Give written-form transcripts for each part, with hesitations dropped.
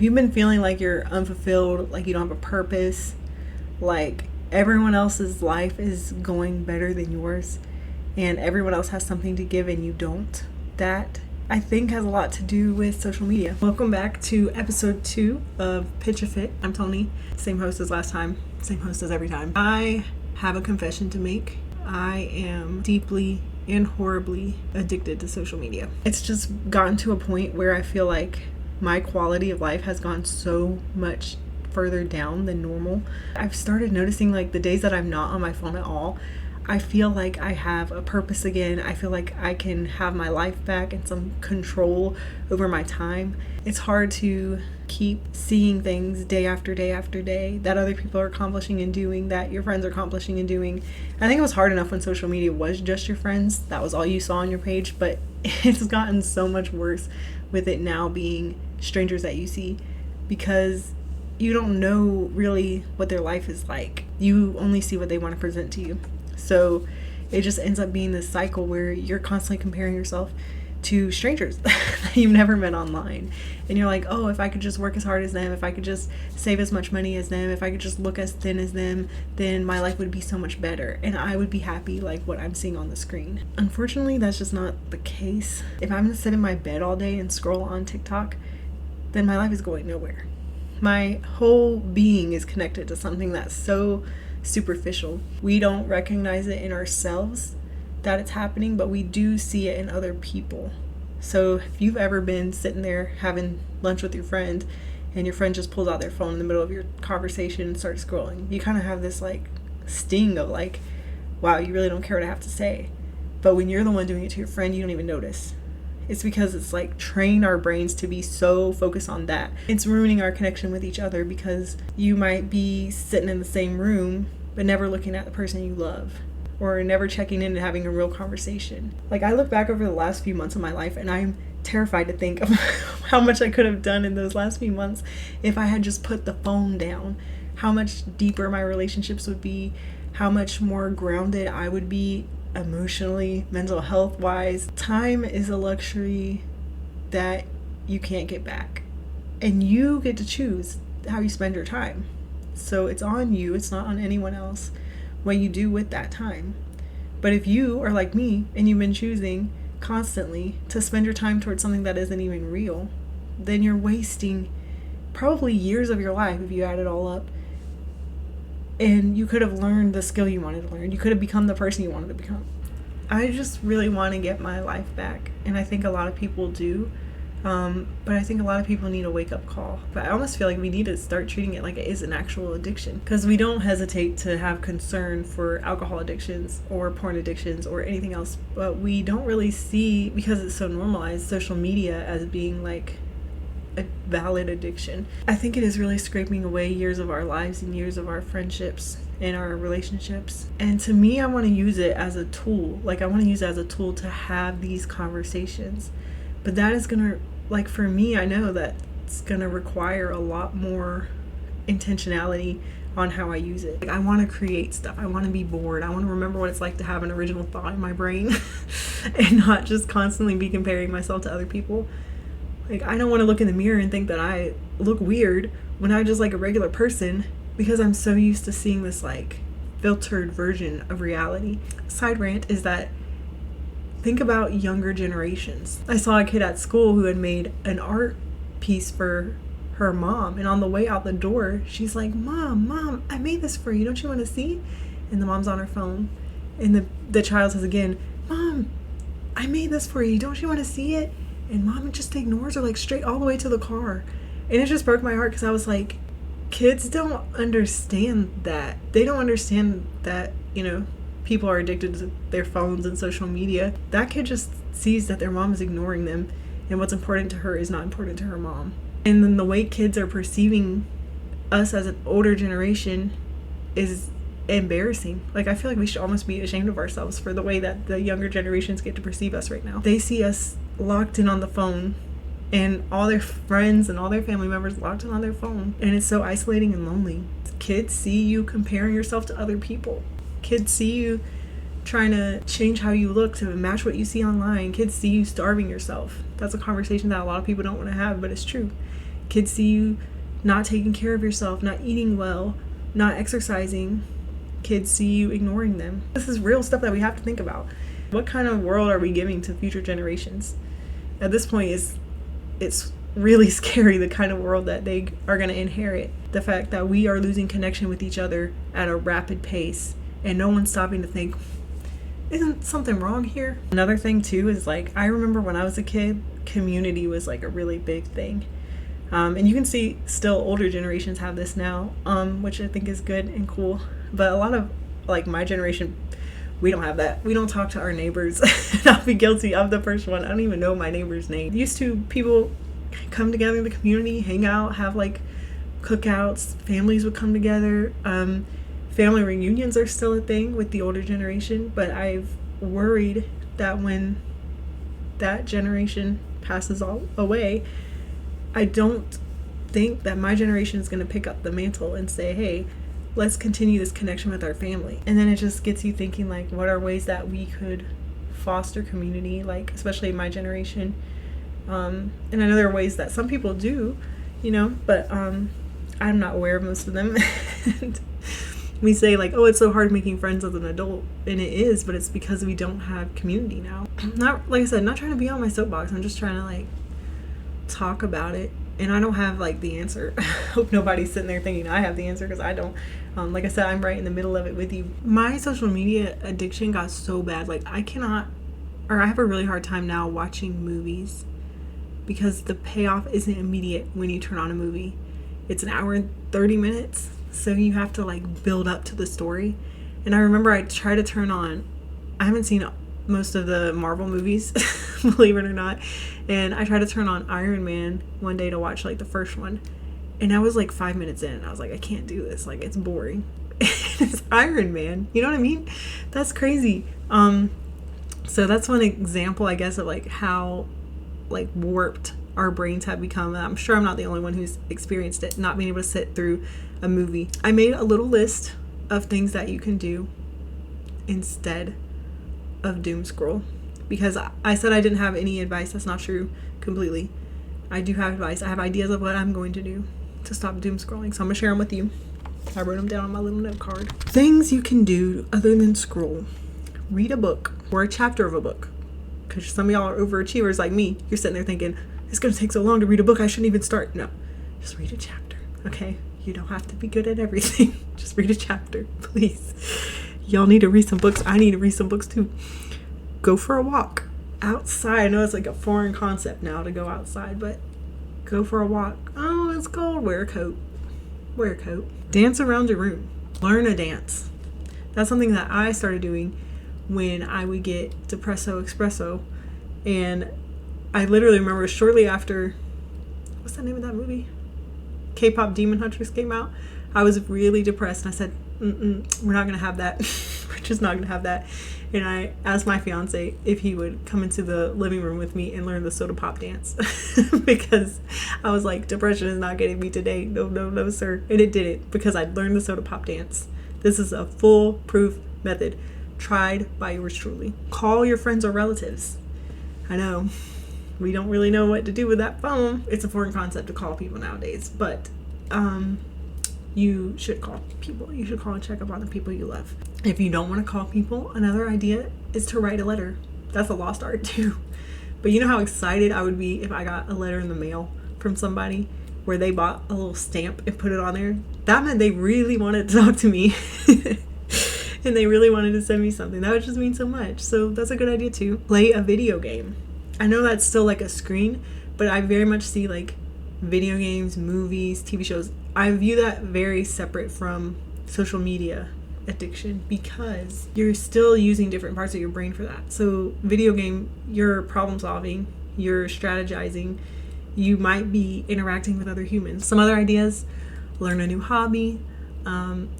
You've been feeling like you're unfulfilled, like you don't have a purpose, like everyone else's life is going better than yours, and everyone else has something to give and you don't. That, I think, has a lot to do with social media. Welcome back to episode 2 of Pitch a Fit. I'm Tony, same host as last time, same host as every time. I have a confession to make. I am deeply and horribly addicted to social media. It's just gotten to a point where I feel like my quality of life has gone so much further down than normal. I've started noticing, like, the days that I'm not on my phone at all, I feel like I have a purpose again. I feel like I can have my life back and some control over my time. It's hard to keep seeing things day after day after day that other people are accomplishing and doing, that your friends are accomplishing and doing. I think it was hard enough when social media was just your friends. That was all you saw on your page, but it's gotten so much worse with it now being strangers that you see, because you don't know really what their life is like. You only see what they want to present to you. So it just ends up being this cycle where you're constantly comparing yourself to strangers that you've never met online. And you're like, oh, if I could just work as hard as them, if I could just save as much money as them, if I could just look as thin as them, then my life would be so much better. And I would be happy like what I'm seeing on the screen. Unfortunately, that's just not the case. If I'm gonna sit in my bed all day and scroll on TikTok, then my life is going nowhere. My whole being is connected to something that's so superficial. We don't recognize it in ourselves that it's happening, but we do see it in other people. So if you've ever been sitting there having lunch with your friend and your friend just pulls out their phone in the middle of your conversation and starts scrolling, you kind of have this like sting of like, wow, you really don't care what I have to say. But when you're the one doing it to your friend, you don't even notice. It's because it's like trained our brains to be so focused on that. It's ruining our connection with each other, because you might be sitting in the same room but never looking at the person you love, or never checking in and having a real conversation. Like, I look back over the last few months of my life and I'm terrified to think of how much I could have done in those last few months if I had just put the phone down. How much deeper my relationships would be, how much more grounded I would be emotionally, mental health wise. Time is a luxury that you can't get back, and you get to choose how you spend your time. So it's on you, it's not on anyone else what you do with that time. But if you are like me and you've been choosing constantly to spend your time towards something that isn't even real, then you're wasting probably years of your life if you add it all up. And you could have learned the skill you wanted to learn. You could have become the person you wanted to become. I just really want to get my life back. And I think a lot of people do. But I think a lot of people need a wake-up call. But I almost feel like we need to start treating it like it is an actual addiction. Because we don't hesitate to have concern for alcohol addictions or porn addictions or anything else. But we don't really see, because it's so normalized, social media as being like a valid addiction. I think it is really scraping away years of our lives and years of our friendships and our relationships. And to me, I want to use it as a tool. Like, I want to use it as a tool to have these conversations. But that is gonna, like, for me, I know that it's gonna require a lot more intentionality on how I use it. Like, I want to create stuff. I want to be bored. I want to remember what it's like to have an original thought in my brain and not just constantly be comparing myself to other people. Like, I don't want to look in the mirror and think that I look weird when I'm just like a regular person, because I'm so used to seeing this like filtered version of reality. Side rant is that, think about younger generations. I saw a kid at school who had made an art piece for her mom, and on the way out the door, she's like, Mom, I made this for you. Don't you want to see? And the mom's on her phone, and the child says again, Mom, I made this for you. Don't you want to see it? And Mom just ignores her, like, straight all the way to the car. And it just broke my heart, because I was like, kids don't understand that. They don't understand that, you know, people are addicted to their phones and social media. That kid just sees that their mom is ignoring them, and what's important to her is not important to her mom. And then the way kids are perceiving us as an older generation is embarrassing. Like, I feel like we should almost be ashamed of ourselves for the way that the younger generations get to perceive us right now. They see us locked in on the phone, and all their friends and all their family members locked in on their phone, and it's so isolating and lonely. Kids see you comparing yourself to other people. Kids see you trying to change how you look to match what you see online. Kids see you starving yourself. That's a conversation that a lot of people don't want to have, but it's true. Kids see you not taking care of yourself, not eating well, not exercising. Kids see you ignoring them. This is real stuff that we have to think about. What kind of world are we giving to future generations? At this point, it's really scary, the kind of world that they are going to inherit. The fact that we are losing connection with each other at a rapid pace, and no one's stopping to think, isn't something wrong here? Another thing too is, like, I remember when I was a kid, community was like a really big thing. And you can see still older generations have this now, which I think is good and cool. But a lot of, like, my generation, we don't have that. We don't talk to our neighbors. And I'll be guilty. I'm the first one. I don't even know my neighbor's name. Used to, people come together in the community, hang out, have like cookouts, families would come together. Family reunions are still a thing with the older generation, but I've worried that when that generation passes all away, I don't think that my generation is going to pick up the mantle and say, hey, let's continue this connection with our family. And then it just gets you thinking, like, what are ways that we could foster community, like, especially in my generation. And I know there are ways that some people do, you know, but I'm not aware of most of them. And we say, like, oh, it's so hard making friends as an adult, and it is, but it's because we don't have community now. Not, like I said, not trying to be on my soapbox. I'm just trying to, like, talk about it, and I don't have, like, the answer. I hope nobody's sitting there thinking I have the answer, because I don't. Like I said, I'm right in the middle of it with you. My social media addiction got so bad, like, I have a really hard time now watching movies, because the payoff isn't immediate when you turn on a movie. It's an hour and 30 minutes, so you have to, like, build up to the story. And I remember I tried to turn on, I haven't seen most of the Marvel movies, believe it or not, and I tried to turn on Iron Man one day to watch, like, the first one, and I was like 5 minutes in, and I was like, I can't do this, like, it's boring. It's Iron Man, you know what I mean? That's crazy. So that's one example, I guess, of, like, how, like, warped our brains have become. I'm sure I'm not the only one who's experienced it, not being able to sit through a movie. I made a little list of things that you can do instead of doom scroll, because I said I didn't have any advice. That's not true completely. I do have advice. I have ideas of what I'm going to do to stop doom scrolling, so I'm gonna share them with you. I wrote them down on my little note card. Things you can do other than scroll: read a book or a chapter of a book, because some of y'all are overachievers like me. You're sitting there thinking, it's gonna take so long to read a book, I shouldn't even start. No, just read a chapter, okay? You don't have to be good at everything. Just read a chapter, please. Y'all need to read some books. I need to read some books too. Go for a walk outside. I know it's like a foreign concept now to go outside, but go for a walk. Oh, it's cold. Wear a coat. Wear a coat. Dance around your room. Learn a dance. That's something that I started doing when I would get depresso espresso. And I literally remember shortly after, what's the name of that movie? K-pop Demon Hunters came out. I was really depressed, and I said, we're not gonna have that. We're just not gonna have that. And I asked my fiance if he would come into the living room with me and learn the soda pop dance, because I was like, depression is not getting me today. No, sir. And it didn't, because I learned the soda pop dance. This is a foolproof method, tried by yours truly. Call your friends or relatives. I know we don't really know what to do with that phone. It's a foreign concept to call people nowadays, but you should call people. You should call and check up on the people you love. If you don't want to call people, another idea is to write a letter. That's a lost art too. But you know how excited I would be if I got a letter in the mail from somebody where they bought a little stamp and put it on there? That meant they really wanted to talk to me. And they really wanted to send me something. That would just mean so much. So that's a good idea too. Play a video game. I know that's still like a screen, but I very much see, like, video games, movies, TV shows. I view that very separate from social media addiction, because you're still using different parts of your brain for that. So video game, you're problem solving, you're strategizing, you might be interacting with other humans. Some other ideas: learn a new hobby.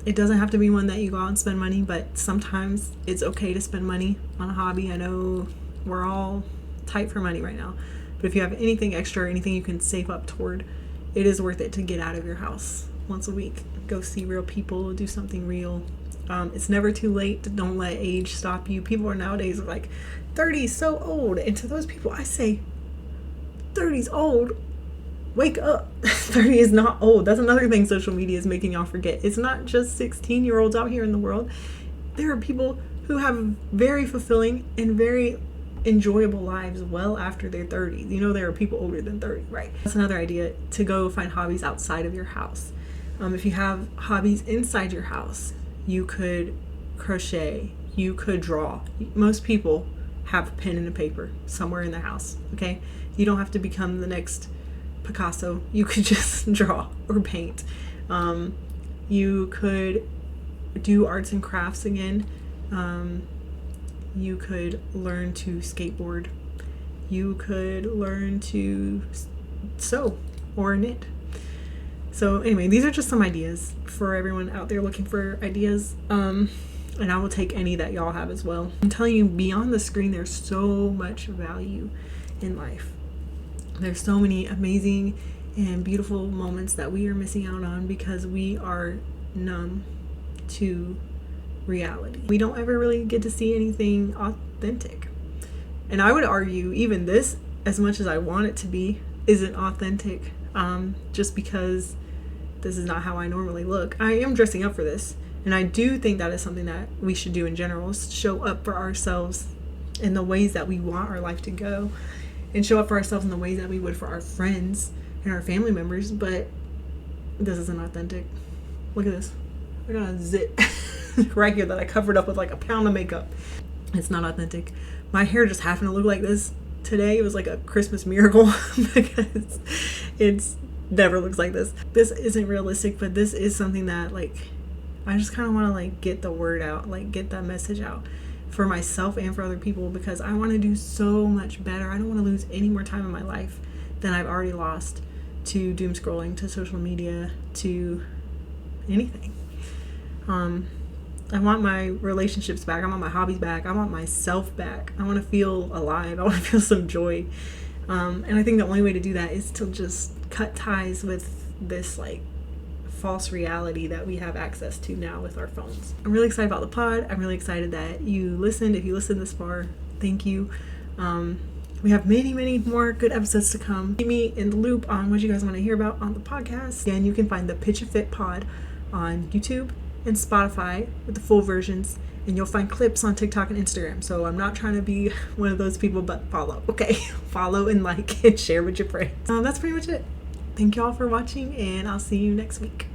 It doesn't have to be one that you go out and spend money, but sometimes it's okay to spend money on a hobby. I know we're all tight for money right now, but if you have anything extra, anything you can save up toward, it is worth it to get out of your house once a week. Go see real people, do something real. It's never too late. Don't let age stop you. People are nowadays like, 30 is so old, and to those people I say, 30's old. wake up. 30 is not old. That's another thing social media is making y'all forget. It's not just 16-year-olds out here in the world. There are people who have very fulfilling and very enjoyable lives well after their 30s. You know, there are people older than 30, right? That's another idea, to go find hobbies outside of your house. If you have hobbies inside your house, you could crochet, you could draw. Most people have a pen and a paper somewhere in their house, okay? You don't have to become the next Picasso. You could just draw or paint. You could do arts and crafts again. You could learn to skateboard. You could learn to sew or knit. So anyway, these are just some ideas for everyone out there looking for ideas. And I will take any that y'all have as well. I'm telling you, beyond the screen, there's so much value in life. There's so many amazing and beautiful moments that we are missing out on because we are numb to reality. We don't ever really get to see anything authentic. And I would argue even this, as much as I want it to be, isn't authentic, just because this is not how I normally look. I am dressing up for this, and I do think that is something that we should do in general, is show up for ourselves in the ways that we want our life to go, and show up for ourselves in the ways that we would for our friends and our family members. But this isn't authentic. Look at this. I got a zit right here that I covered up with like a pound of makeup. It's not authentic. My hair just happened to look like this today. It was like a Christmas miracle because it's never looks like this. This isn't realistic, but this is something that like I just kind of want to like get the word out, like get that message out for myself and for other people, because I want to do so much better. I don't want to lose any more time in my life than I've already lost to doom scrolling, to social media, to anything. I want my relationships back. I want my hobbies back. I want myself back. I want to feel alive. I want to feel some joy. And I think the only way to do that is to just cut ties with this like false reality that we have access to now with our phones. I'm really excited about the pod. I'm really excited that you listened. If you listened this far, thank you. We have many, many more good episodes to come. Keep me in the loop on what you guys want to hear about on the podcast. And you can find the Pitch a Fit pod on YouTube and Spotify with the full versions, and you'll find clips on TikTok and Instagram. So I'm not trying to be one of those people, but follow, okay? Follow and like and share with your friends. That's pretty much it. Thank y'all for watching, and I'll see you next week.